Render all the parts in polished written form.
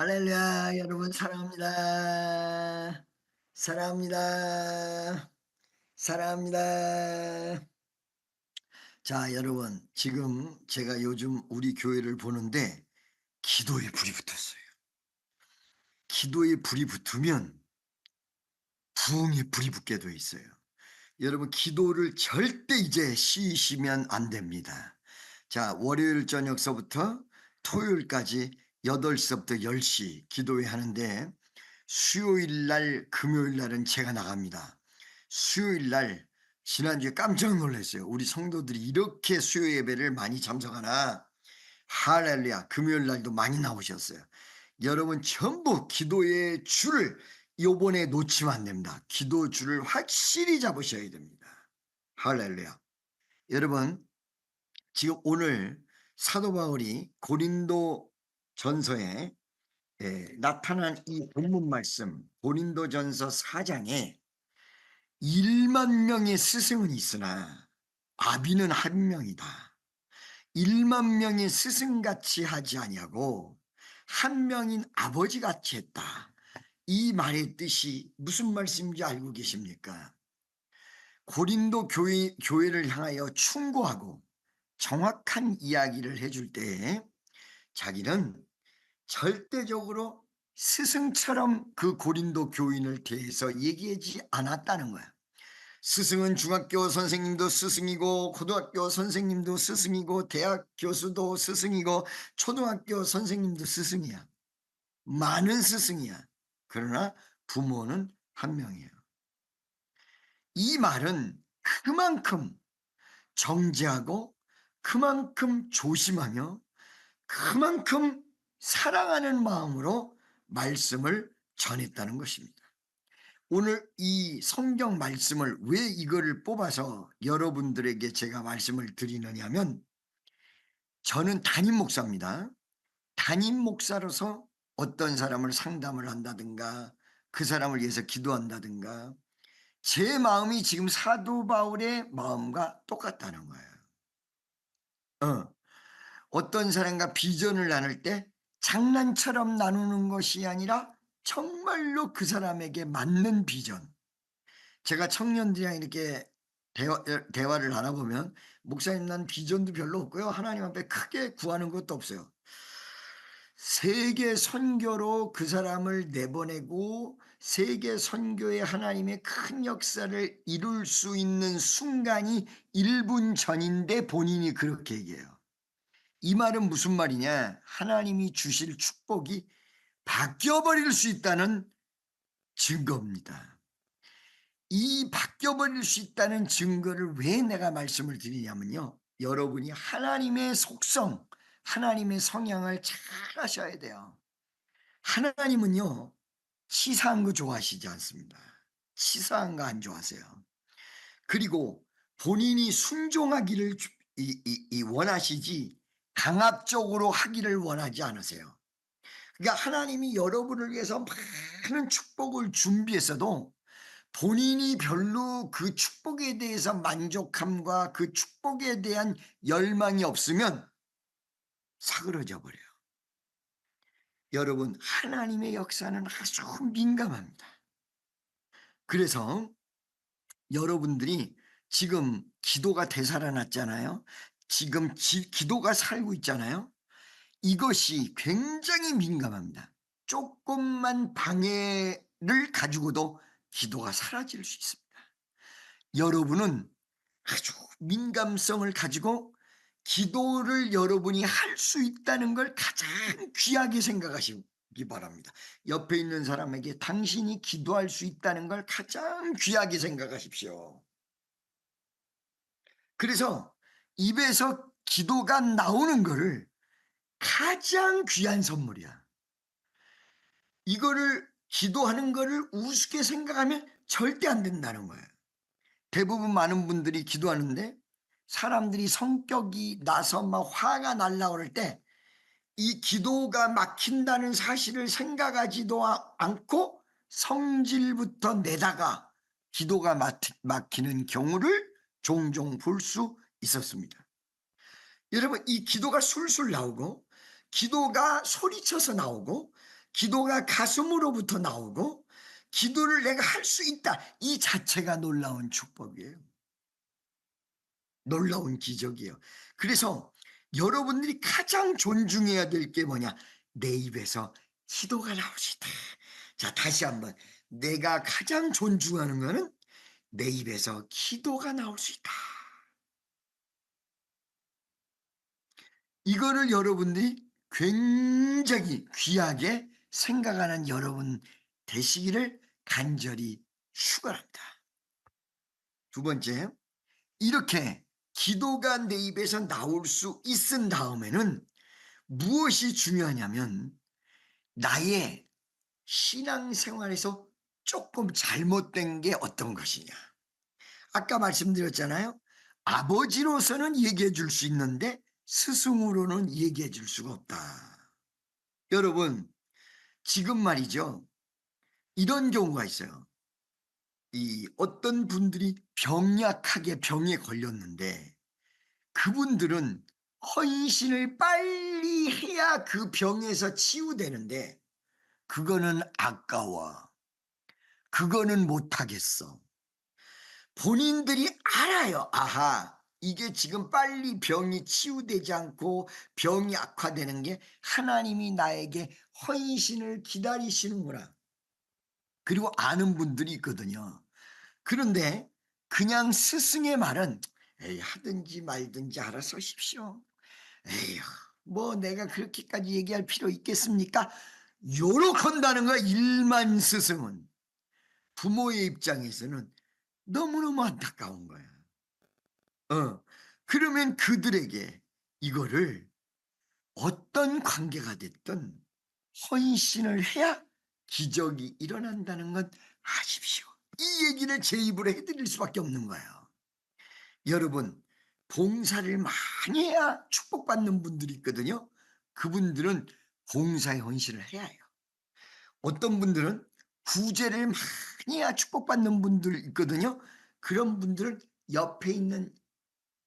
할렐루야, 여러분 사랑합니다. 사랑합니다. 사랑합니다. 자, 여러분, 지금 제가 요즘 우리 교회를 보는데 기도에 불이 붙었어요. 기도에 불이 붙으면 부흥에 불이 붙게 돼 있어요. 여러분, 기도를 절대 이제 쉬시면 안 됩니다. 자, 월요일 저녁서부터 토요일까지 8시부터 10시 기도회 하는데 수요일 날, 금요일 날은 제가 나갑니다. 수요일 날 지난주에 깜짝 놀랐어요. 우리 성도들이 이렇게 수요 예배를 많이 참석하나. 할렐루야. 금요일 날도 많이 나오셨어요. 여러분 전부 기도의 줄을 요번에 놓치면 안 됩니다. 기도 줄을 확실히 잡으셔야 됩니다. 할렐루야. 여러분 지금 오늘 사도 바울이 고린도 전서에 나타난 이 본문 말씀 고린도전서 4장에 1만 명의 스승은 있으나 아비는 한 명이다. 1만 명의 스승같이 하지 아니하고 한 명인 아버지같이 했다. 이 말의 뜻이 무슨 말씀인지 알고 계십니까? 고린도 교회를 향하여 충고하고 정확한 이야기를 해줄 때 자기는 절대적으로 스승처럼 그 고린도 교인을 대해서 얘기하지 않았다는 거야. 스승은 중학교 선생님도 스승이고 고등학교 선생님도 스승이고 대학 교수도 스승이고 초등학교 선생님도 스승이야. 많은 스승이야. 그러나 부모는 한 명이에요. 이 말은 그만큼 정제하고 그만큼 조심하며 그만큼 사랑하는 마음으로 말씀을 전했다는 것입니다. 오늘 이 성경 말씀을 왜 이거를 뽑아서 여러분들에게 제가 말씀을 드리느냐 하면 저는 담임 목사입니다. 담임 목사로서 어떤 사람을 상담을 한다든가 그 사람을 위해서 기도한다든가 제 마음이 지금 사도 바울의 마음과 똑같다는 거예요. 어떤 사람과 비전을 나눌 때 장난처럼 나누는 것이 아니라 정말로 그 사람에게 맞는 비전. 제가 청년들이랑 이렇게 대화를 나눠보면 목사님 난 비전도 별로 없고요. 하나님 앞에 크게 구하는 것도 없어요. 세계 선교로 그 사람을 내보내고 세계 선교에 하나님의 큰 역사를 이룰 수 있는 순간이 1분 전인데 본인이 그렇게 얘기해요. 이 말은 무슨 말이냐? 하나님이 주실 축복이 바뀌어버릴 수 있다는 증거입니다. 이 바뀌어버릴 수 있다는 증거를 왜 내가 말씀을 드리냐면요. 여러분이 하나님의 속성, 하나님의 성향을 잘 아셔야 돼요. 하나님은요, 치사한 거 좋아하시지 않습니다. 치사한 거 안 좋아하세요. 그리고 본인이 순종하기를 원하시지 강압적으로 하기를 원하지 않으세요. 그러니까 하나님이 여러분을 위해서 많은 축복을 준비했어도 본인이 별로 그 축복에 대해서 만족함과 그 축복에 대한 열망이 없으면 사그러져 버려요. 여러분, 하나님의 역사는 아주 민감합니다. 그래서 여러분들이 지금 기도가 되살아났잖아요. 지금 기도가 살고 있잖아요. 이것이 굉장히 민감합니다. 조금만 방해를 가지고도 기도가 사라질 수 있습니다. 여러분은 아주 민감성을 가지고 기도를 여러분이 할 수 있다는 걸 가장 귀하게 생각하시기 바랍니다. 옆에 있는 사람에게 당신이 기도할 수 있다는 걸 가장 귀하게 생각하십시오. 그래서 입에서 기도가 나오는 거를 가장 귀한 선물이야. 이거를 기도하는 거를 우습게 생각하면 절대 안 된다는 거예요. 대부분 많은 분들이 기도하는데 사람들이 성격이 나서 막 화가 날라 그럴 때 이 기도가 막힌다는 사실을 생각하지도 않고 성질부터 내다가 기도가 막히는 경우를 종종 볼 수 있었습니다. 여러분, 이 기도가 술술 나오고 기도가 소리쳐서 나오고 기도가 가슴으로부터 나오고 기도를 내가 할 수 있다. 이 자체가 놀라운 축복이에요. 놀라운 기적이에요. 그래서 여러분들이 가장 존중해야 될 게 뭐냐? 내 입에서 기도가 나올 수 있다. 자, 다시 한번. 내가 가장 존중하는 거는 내 입에서 기도가 나올 수 있다. 이거를 여러분들이 굉장히 귀하게 생각하는 여러분 되시기를 간절히 축원합니다. 두 번째, 이렇게 기도가 내 입에서 나올 수 있은 다음에는 무엇이 중요하냐면 나의 신앙생활에서 조금 잘못된 게 어떤 것이냐. 아까 말씀드렸잖아요. 아버지로서는 얘기해 줄 수 있는데 스승으로는 얘기해 줄 수가 없다. 여러분, 지금 말이죠. 이런 경우가 있어요. 이 어떤 분들이 병약하게 병에 걸렸는데 그분들은 헌신을 빨리 해야 그 병에서 치유되는데 그거는 아까워. 그거는 못하겠어. 본인들이 알아요. 아하, 이게 지금 빨리 병이 치유되지 않고 병이 악화되는 게 하나님이 나에게 헌신을 기다리시는구나. 그리고 아는 분들이 있거든요. 그런데 그냥 스승의 말은 에이, 하든지 말든지 알아서 하십시오. 에휴, 뭐 내가 그렇게까지 얘기할 필요 있겠습니까? 요렇게 한다는 거야. 일만 스승은. 부모의 입장에서는 너무너무 안타까운 거야. 그러면 그들에게 이거를 어떤 관계가 됐든 헌신을 해야 기적이 일어난다는 건 아십시오. 이 얘기를 제 입으로 해드릴 수밖에 없는 거예요. 여러분, 봉사를 많이 해야 축복받는 분들이 있거든요. 그분들은 봉사에 헌신을 해야 해요. 어떤 분들은 구제를 많이 해야 축복받는 분들 있거든요. 그런 분들은 옆에 있는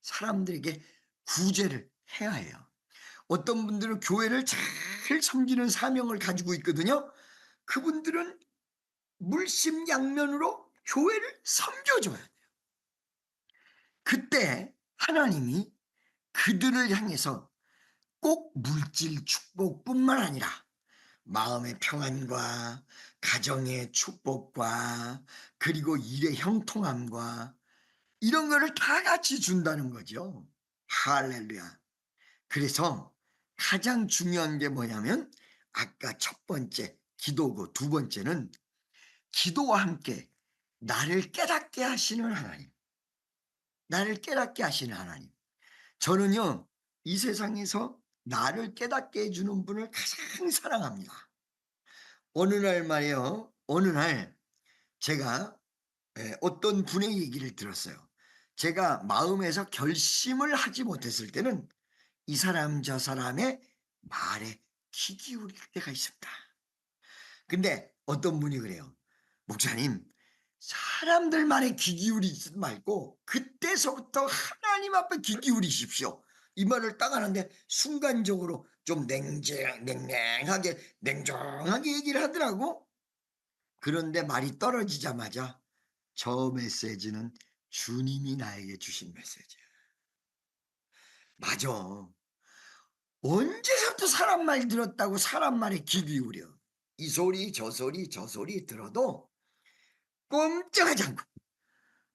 사람들에게 구제를 해야 해요. 어떤 분들은 교회를 잘 섬기는 사명을 가지고 있거든요. 그분들은 물심양면으로 교회를 섬겨줘야 돼요. 그때 하나님이 그들을 향해서 꼭 물질 축복뿐만 아니라 마음의 평안과 가정의 축복과 그리고 일의 형통함과 이런 거를 다 같이 준다는 거죠. 할렐루야. 그래서 가장 중요한 게 뭐냐면 아까 첫 번째 기도고 두 번째는 기도와 함께 나를 깨닫게 하시는 하나님. 나를 깨닫게 하시는 하나님. 저는요, 이 세상에서 나를 깨닫게 해주는 분을 가장 사랑합니다. 어느 날 말이에요. 어느 날 제가 어떤 분의 얘기를 들었어요. 제가 마음에서 결심을 하지 못했을 때는 이 사람 저 사람의 말에 귀 기울일 때가 있습니다. 근데 어떤 분이 그래요. 목사님, 사람들 말에 귀 기울이지 말고 그때서부터 하나님 앞에 귀 기울이십시오. 이 말을 딱 하는데 순간적으로 좀 냉랭하게 냉정하게 얘기를 하더라고. 그런데 말이 떨어지자마자 저 메시지는 주님이 나에게 주신 메시지야. 맞아. 언제부터 사람 말 들었다고 사람 말에 귀 기울여. 이 소리 저 소리 저 소리 들어도 꼼짝하지 않고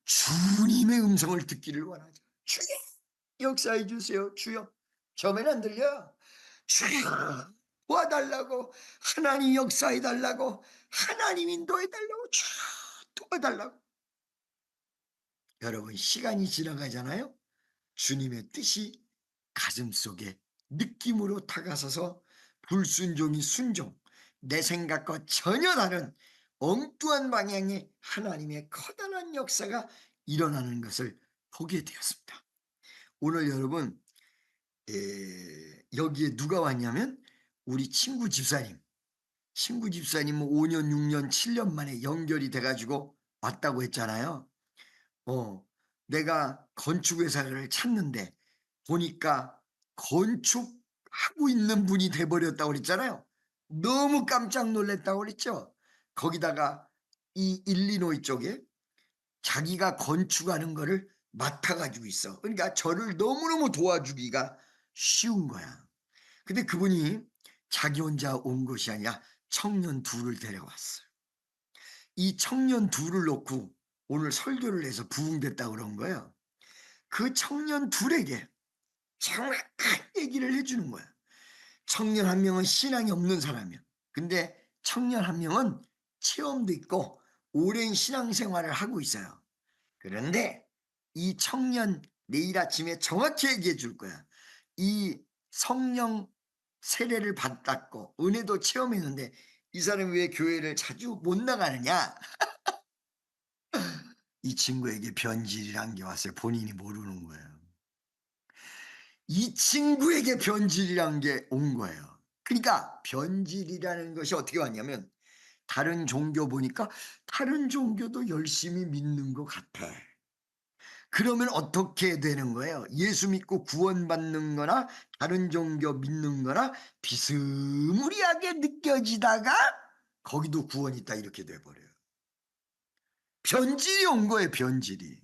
주님의 음성을 듣기를 원하죠. 주여 역사해 주세요. 주여 저면 안 들려. 주여 도와달라고 하나님 역사해 달라고 하나님 인도해 달라고 주여 도와달라고. 여러분 시간이 지나가잖아요. 주님의 뜻이 가슴속에 느낌으로 다가서서 불순종이 순종, 내 생각과 전혀 다른 엉뚱한 방향의 하나님의 커다란 역사가 일어나는 것을 보게 되었습니다. 오늘 여러분 여기에 누가 왔냐면 우리 친구 집사님은 5년, 6년, 7년 만에 연결이 돼가지고 왔다고 했잖아요. 내가 건축회사를 찾는데 보니까 건축하고 있는 분이 돼버렸다고 그랬잖아요. 너무 깜짝 놀랐다고 그랬죠. 거기다가 이 일리노이 쪽에 자기가 건축하는 거를 맡아가지고 있어. 그러니까 저를 너무너무 도와주기가 쉬운 거야. 근데 그분이 자기 혼자 온 것이 아니라 청년 둘을 데려왔어요. 이 청년 둘을 놓고 오늘 설교를 해서 부흥됐다고 그런 거예요. 그 청년 둘에게 정확한 얘기를 해주는 거야. 청년 한 명은 신앙이 없는 사람이야. 근데 청년 한 명은 체험도 있고 오랜 신앙생활을 하고 있어요. 그런데 이 청년 내일 아침에 정확히 얘기해 줄 거야. 이 성령 세례를 받았고 은혜도 체험했는데 이 사람이 왜 교회를 자주 못 나가느냐? 이 친구에게 변질이란 게 왔어요. 본인이 모르는 거예요. 이 친구에게 변질이란 게 온 거예요. 그러니까 변질이라는 것이 어떻게 왔냐면 다른 종교 보니까 다른 종교도 열심히 믿는 것 같아. 그러면 어떻게 되는 거예요? 예수 믿고 구원받는 거나 다른 종교 믿는 거나 비스무리하게 느껴지다가 거기도 구원이 있다 이렇게 돼버려요. 변질이 온 거예요. 변질이.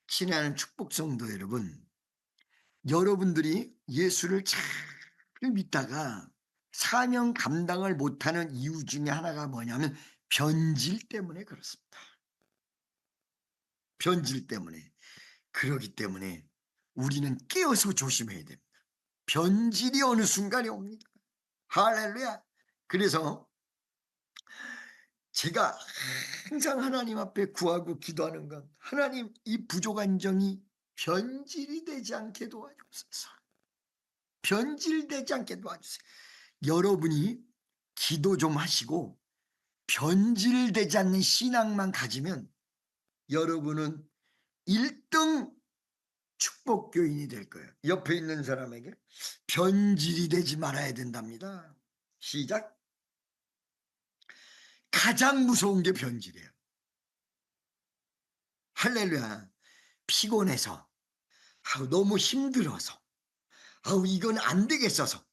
친애하는 축복성도 여러분, 여러분들이 예수를 잘 믿다가 사명 감당을 못하는 이유 중에 하나가 뭐냐면 변질 때문에 그렇습니다. 변질 때문에. 그러기 때문에 우리는 깨어서 조심해야 됩니다. 변질이 어느 순간에 옵니다. 할렐루야. 그래서 제가 항상 하나님 앞에 구하고 기도하는 건 하나님 이 부족한 정이 변질이 되지 않게 도와주옵소서. 변질되지 않게 도와주세요. 여러분이 기도 좀 하시고 변질되지 않는 신앙만 가지면 여러분은 1등 축복교인이 될 거예요. 옆에 있는 사람에게 변질이 되지 말아야 된답니다. 시작. 가장 무서운 게 변질이에요. 할렐루야. 피곤해서, 너무 힘들어서, 이건 안 되겠어서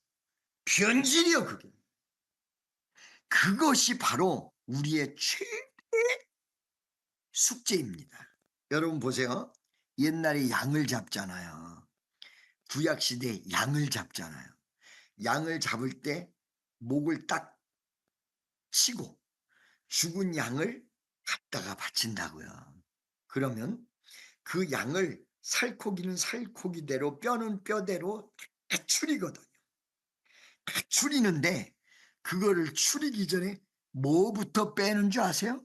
변질이요 그게. 그것이 바로 우리의 최대 숙제입니다. 여러분 보세요. 옛날에 양을 잡잖아요. 구약시대에 양을 잡잖아요. 양을 잡을 때 목을 딱 치고 죽은 양을 갖다가 바친다고요. 그러면 그 양을 살코기는 살코기대로 뼈는 뼈대로 다 추리거든요. 다 추리는데 그거를 추리기 전에 뭐부터 빼는 줄 아세요?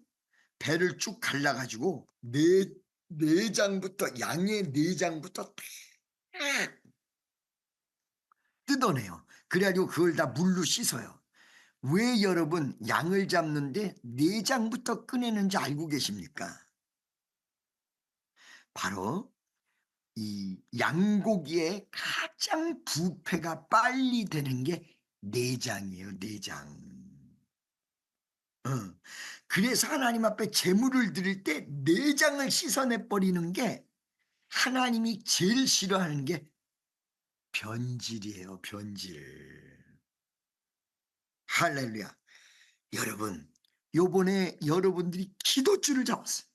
배를 쭉 갈라가지고 내장부터 양의 내장부터 다 뜯어내요. 그래가지고 그걸 다 물로 씻어요. 왜 여러분 양을 잡는데 내장부터 꺼내는지 알고 계십니까? 바로 이 양고기의 가장 부패가 빨리 되는 게 내장이에요. 내장. 어. 그래서 하나님 앞에 제물을 드릴 때 내장을 씻어내 버리는 게 하나님이 제일 싫어하는 게 변질이에요. 변질. 할렐루야. 여러분 요번에 여러분들이 기도줄을 잡았어요.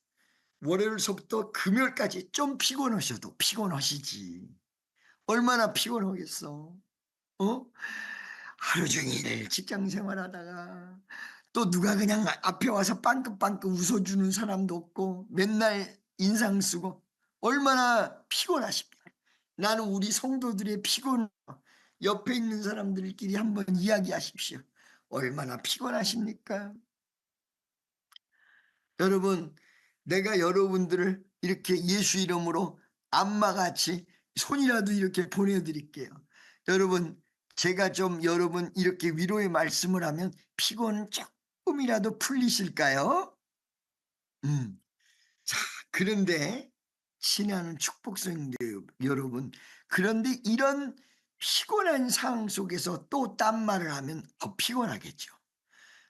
월요일서부터 금요일까지 좀 피곤하셔도 피곤하시지. 얼마나 피곤하겠어. 어? 하루 종일 직장 생활하다가 또 누가 그냥 앞에 와서 빵긋빵긋 웃어주는 사람도 없고 맨날 인상 쓰고 얼마나 피곤하십니까? 나는 우리 성도들의 피곤 옆에 있는 사람들끼리 한번 이야기하십시오. 얼마나 피곤하십니까? 여러분, 내가 여러분들을 이렇게 예수 이름으로 안마같이 손이라도 이렇게 보내드릴게요. 여러분, 제가 좀 여러분 이렇게 위로의 말씀을 하면 피곤 조금이라도 풀리실까요? 자, 그런데 신하는 축복성인데요, 여러분. 그런데 이런 피곤한 상황 속에서 또 딴 말을 하면 더 피곤하겠죠.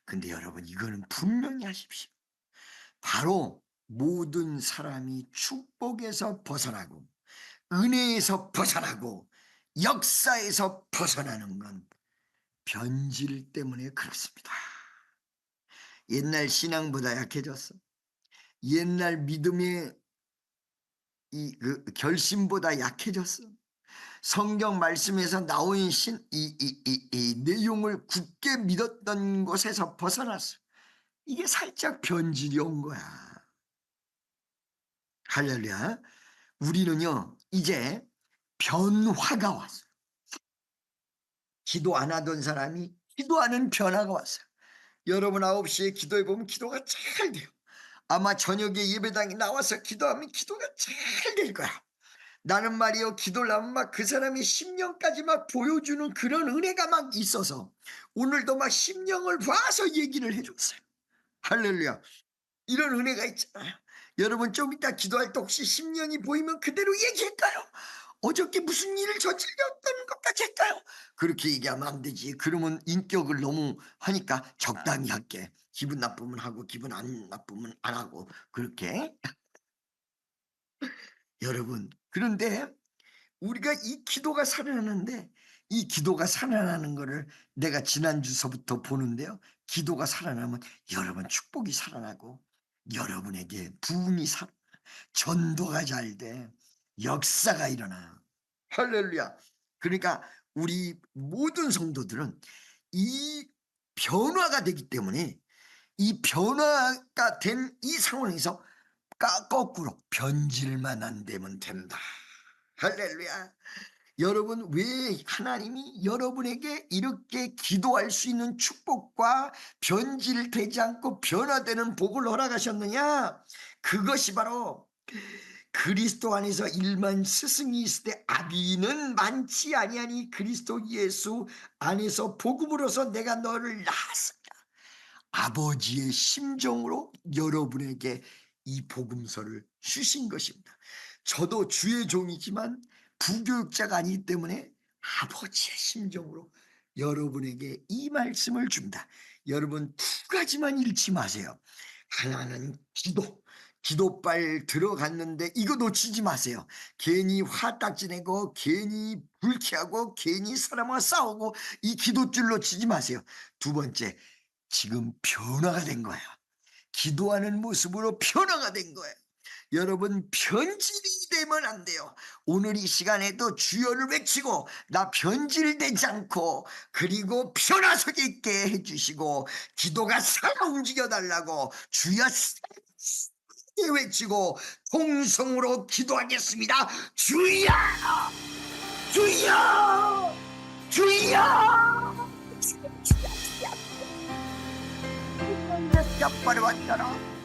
근데 여러분, 이거는 분명히 하십시오. 바로 모든 사람이 축복에서 벗어나고 은혜에서 벗어나고 역사에서 벗어나는 건 변질 때문에 그렇습니다. 옛날 신앙보다 약해졌어. 옛날 믿음의 그 결심보다 약해졌어. 성경 말씀에서 나온 이 내용을 굳게 믿었던 곳에서 벗어났어. 이게 살짝 변질이 온 거야. 할렐루야. 우리는요, 이제 변화가 왔어요. 기도 안 하던 사람이 기도하는 변화가 왔어요. 여러분 9시에 기도해 보면 기도가 잘 돼요. 아마 저녁에 예배당에 나와서 기도하면 기도가 잘 될 거야. 나는 말이요, 기도를 하면 막 그 사람이 심령까지 막 보여주는 그런 은혜가 막 있어서 오늘도 막 심령을 봐서 얘기를 해줬어요. 할렐루야. 이런 은혜가 있잖아요. 여러분 좀 이따 기도할 때 혹시 심령이 보이면 그대로 얘기할까요? 어저께 무슨 일을 저질렀던 것 같이 할까요? 그렇게 얘기하면 안 되지. 그러면 인격을 너무 하니까 적당히 할게. 기분 나쁘면 하고 기분 안 나쁘면 안 하고 그렇게. 여러분 그런데 우리가 이 기도가 살아나는데 이 기도가 살아나는 거를 내가 지난주서부터 보는데요. 기도가 살아나면 여러분 축복이 살아나고 여러분에게 부흥이 전도가 잘 돼. 역사가 일어나. 할렐루야. 그러니까 우리 모든 성도들은 이 변화가 되기 때문에 이 변화가 된 이 상황에서 거꾸로 변질만 안 되면 된다. 할렐루야. 여러분 왜 하나님이 여러분에게 이렇게 기도할 수 있는 축복과 변질되지 않고 변화되는 복을 허락하셨느냐? 그것이 바로 그리스도 안에서 일만 스승이 있을 때 아비는 많지 아니하니 그리스도 예수 안에서 복음으로서 내가 너를 낳았습니다. 아버지의 심정으로 여러분에게 이 복음서를 주신 것입니다. 저도 주의 종이지만 부교육자가 아니기 때문에 아버지의 심정으로 여러분에게 이 말씀을 줍니다. 여러분 두 가지만 잃지 마세요. 하나는 기도빨 들어갔는데 이거 놓치지 마세요. 괜히 화딱지 내고 괜히 불쾌하고 괜히 사람과 싸우고 이 기도줄 놓치지 마세요. 두 번째, 지금 변화가 된 거예요. 기도하는 모습으로 변화가 된 거예요. 여러분 변질이 되면 안 돼요. 오늘 이 시간에도 주여를 외치고 나 변질되지 않고 그리고 변화석이 있게 해주시고 기도가 살아 움직여 달라고 주여 외치고 통성으로 기도하겠습니다. 주여 주여 주여 주여 주여 주여 주여 주여 주여